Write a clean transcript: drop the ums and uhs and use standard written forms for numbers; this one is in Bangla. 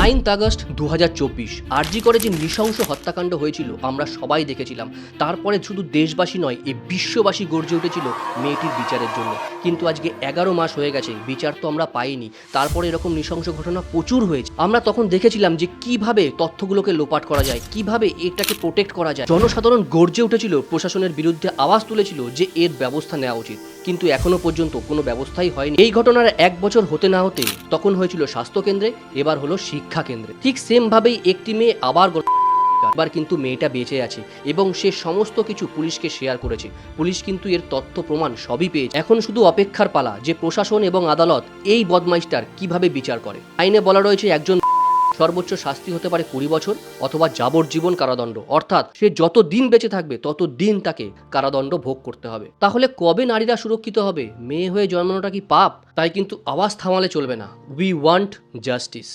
9 আগস্ট 2024 আরজি করে যে নৃশংস হত্যাকাণ্ড হয়েছিল আমরা সবাই দেখেছিলাম। তারপরে শুধু দেশবাসী নয়, এই বিশ্ববাসী গর্জে উঠেছিল মেয়েটির বিচারের জন্য। কিন্তু আজকে 11 মাস হয়ে গেছে, বিচার তো আমরা পাইনি। তারপরে এরকম নৃশংস ঘটনা প্রচুর হয়েছে। আমরা তখন দেখেছিলাম যে কিভাবে তথ্যগুলোকে লোপাট করা যায়, কিভাবে এটাকে প্রোটেক্ট করা যায়। জনসাধারণ গর্জে উঠেছিল, প্রশাসনের বিরুদ্ধে আওয়াজ তুলেছিল যে এর ব্যবস্থা নেওয়া উচিত। কিন্তু এখনো পর্যন্ত কোনো ব্যবস্থাই হয়নি। এই ঘটনার 1 বছর হতে না হতে তখন হয়েছিল স্বাস্থ্যকেন্দ্রে, এবার হলো শিক্ষা কেন্দ্রে। ঠিক সেম ভাবেই একটি মেয়ে আবার কিন্তু মেয়েটা বেঁচে আছে এবং সে সমস্ত কিছু পুলিশকে শেয়ার করেছে। পুলিশ কিন্তু এর তথ্য প্রমাণ সবই পেয়েছে। এখন শুধু অপেক্ষার পালা যে প্রশাসন এবং আদালত এই বদমাইশটার কিভাবে বিচার করে। আইনে বলা রয়েছে একজন সর্বোচ্চ শাস্তি হতে পারে 20 বছর অথবা যাবজ্জীবন কারাদণ্ড, অর্থাৎ সে যত দিন বেঁচে থাকবে তত দিন তাকে কারাদণ্ড ভোগ করতে হবে। তাহলে কবে নারীরা সুরক্ষিত হবে? মেয়ে হয়ে জন্মানোটা কি পাপ? তাই কিন্তু আওয়াজ থামালে চলবে না। We want justice.